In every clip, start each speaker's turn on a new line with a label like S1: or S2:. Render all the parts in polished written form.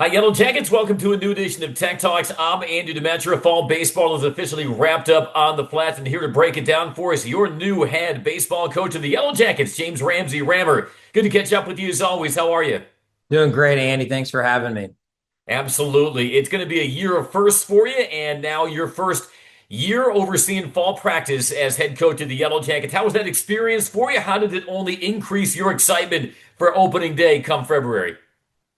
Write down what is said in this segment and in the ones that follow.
S1: Hi, Yellow Jackets. Welcome to a new edition of Tech Talks. I'm Andy Demetra. Fall baseball is officially wrapped up on the flats, and here to break it down for us, your new head baseball coach of the Yellow Jackets, James Ramsey. Rammer, good to catch up with you as always. How are you?
S2: Doing great, Andy. Thanks for having me.
S1: Absolutely. It's going to be a year of firsts for you, and now your first year overseeing fall practice as head coach of the Yellow Jackets. How was that experience for you? How did it only increase your excitement for opening day come February?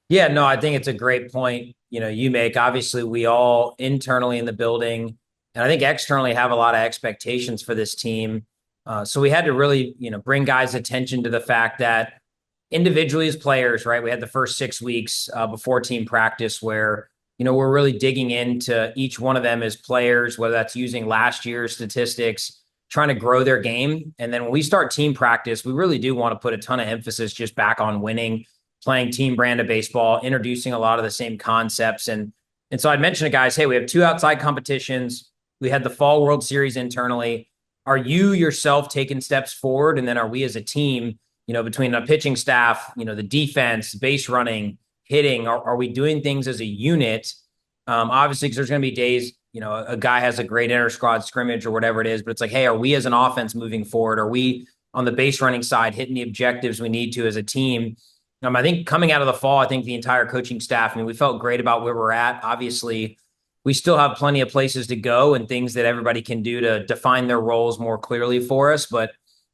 S2: Yeah, no, I think it's a great point, you make. Obviously, we all internally in the building and I think externally have a lot of expectations for this team. So we had to really, bring guys' attention to the fact that individually as players, right? We had the first 6 weeks before team practice where, we're really digging into each one of them as players, whether that's using last year's statistics, trying to grow their game. And then when we start team practice, we really do want to put a ton of emphasis just back on winning, playing team brand of baseball, introducing a lot of the same concepts. And so I'd mentioned to guys, hey, we have two outside competitions. We had the Fall World Series internally. Are you yourself taking steps forward? And then are we as a team, between the pitching staff, the defense, base running, hitting, are we doing things as a unit? Obviously, because there's going to be days, a guy has a great inter squad scrimmage or whatever it is, but it's like, hey, are we as an offense moving forward? Are we on the base running side hitting the objectives we need to as a team? I think coming out of the fall, I think the entire coaching staff, we felt great about where we're at. Obviously, we still have plenty of places to go and things that everybody can do to define their roles more clearly for us. But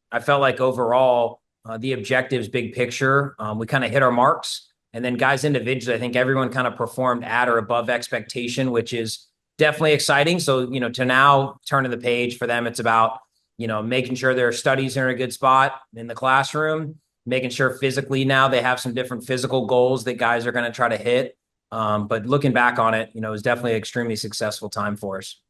S2: I felt like overall, the objectives, big picture, we kind of hit our marks. And then guys individually, I think everyone kind of performed at or above expectation, which is definitely exciting. So, to now turn the page for them, it's about, making sure their studies are in a good spot in the classroom, making sure physically now they have some different physical goals that guys are going to try to hit. But looking back on it, it was definitely an extremely successful time for us.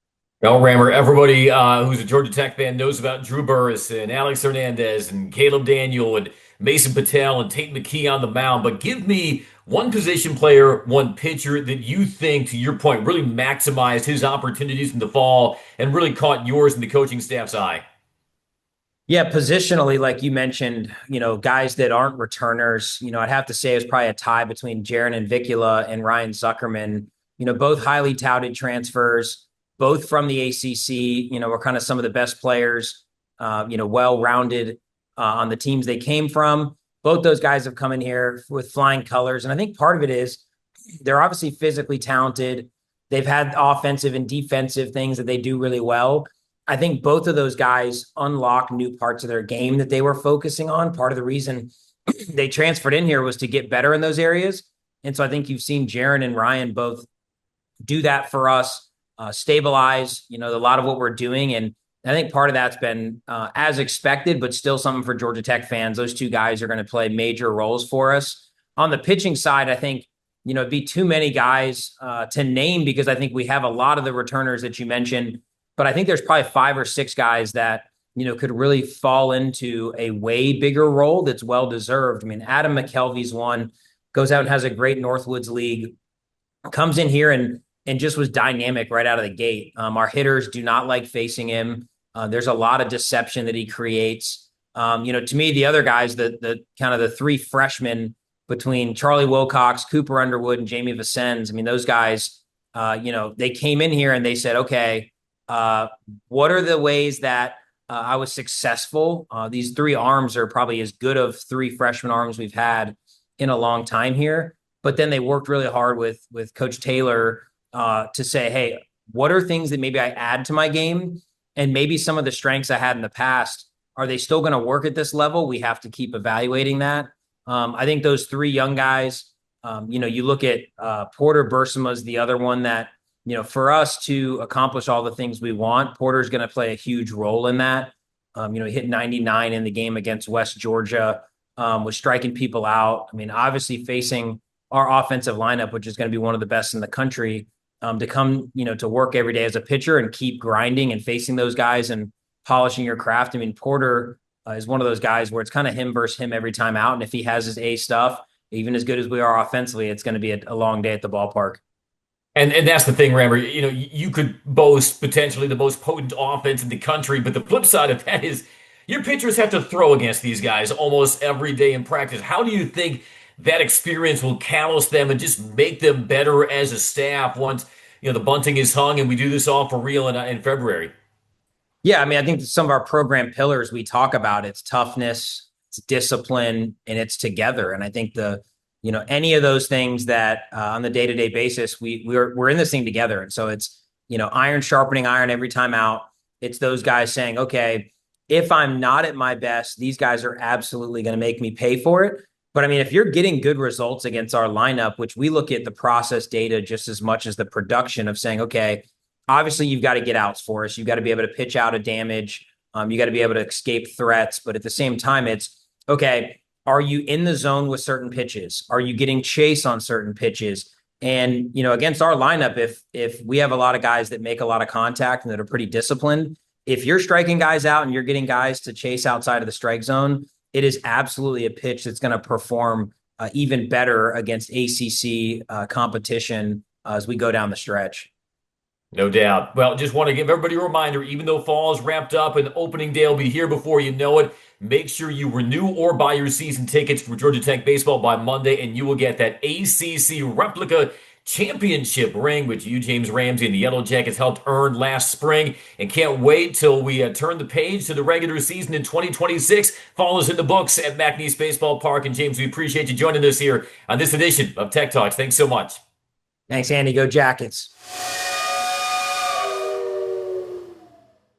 S1: Well, Rammer, everybody who's a Georgia Tech fan knows about Drew Burris and Alex Hernandez and Caleb Daniel and Mason Patel and Tate McKee on the mound. But give me one position player, one pitcher that you think, to your point, really maximized his opportunities in the fall and really caught yours and the coaching staff's eye.
S2: Yeah, positionally, like you mentioned, guys that aren't returners, I'd have to say it's probably a tie between Jaron and Vicula and Ryan Zuckerman, both highly touted transfers, both from the ACC, were kind of some of the best players, well-rounded on the teams they came from. Both those guys have come in here with flying colors. And I think part of it is they're obviously physically talented. They've had offensive and defensive things that they do really well. I think both of those guys unlock new parts of their game that they were focusing on. Part of the reason they transferred in here was to get better in those areas. And so I think you've seen Jaron and Ryan both do that for us, stabilize, a lot of what we're doing. And I think part of that's been as expected, but still something for Georgia Tech fans. Those two guys are going to play major roles for us. On the pitching side, I think, it'd be too many guys to name because I think we have a lot of the returners that you mentioned. But I think there's probably 5 or 6 guys that, could really fall into a way bigger role that's well-deserved. Adam McKelvey's one, goes out and has a great Northwoods League, comes in here and just was dynamic right out of the gate. Our hitters do not like facing him. There's a lot of deception that he creates. To me, the other guys, the kind of the 3 freshmen between Charlie Wilcox, Cooper Underwood, and Jamie Vicens, those guys, they came in here and they said, okay, what are the ways that I was successful? These 3 arms are probably as good of 3 freshman arms we've had in a long time here. But then they worked really hard with Coach Taylor to say, hey, what are things that maybe I add to my game? And maybe some of the strengths I had in the past, are they still going to work at this level? We have to keep evaluating that. I think those 3 young guys, you look at Porter Bursama is the other one that, for us to accomplish all the things we want, Porter's going to play a huge role in that. He hit 99 in the game against West Georgia, was striking people out. Obviously facing our offensive lineup, which is going to be one of the best in the country, to come, to work every day as a pitcher and keep grinding and facing those guys and polishing your craft. Porter is one of those guys where it's kind of him versus him every time out. And if he has his A stuff, even as good as we are offensively, it's going to be a long day at the ballpark.
S1: And that's the thing, Rammer. You could boast potentially the most potent offense in the country, but the flip side of that is your pitchers have to throw against these guys almost every day in practice. How do you think that experience will callous them and just make them better as a staff once, the bunting is hung and we do this all for real in February.
S2: Yeah, I mean, I think some of our program pillars we talk about, it's toughness, it's discipline, and it's together. And I think any of those things that on the day-to-day basis, we're in this thing together. And so it's, iron sharpening iron every time out. It's those guys saying, okay, if I'm not at my best, these guys are absolutely going to make me pay for it. But I mean, if you're getting good results against our lineup, which we look at the process data just as much as the production of saying, okay, obviously you've got to get outs for us. You've got to be able to pitch out a damage. You got to be able to escape threats. But at the same time, it's okay. Are you in the zone with certain pitches? Are you getting chase on certain pitches? And against our lineup, if we have a lot of guys that make a lot of contact and that are pretty disciplined, if you're striking guys out and you're getting guys to chase outside of the strike zone, it is absolutely a pitch that's going to perform even better against ACC competition as we go down the stretch.
S1: No doubt. Well, just want to give everybody a reminder, even though fall is wrapped up and opening day will be here before you know it, make sure you renew or buy your season tickets for Georgia Tech baseball by Monday, and you will get that ACC replica championship ring, which you, James Ramsey, and the Yellow Jackets helped earn last spring. And can't wait till we turn the page to the regular season in 2026. Fall is in the books at McNeese Baseball Park. And James, we appreciate you joining us here on this edition of Tech Talks. Thanks so much.
S2: Thanks, Andy. Go Jackets.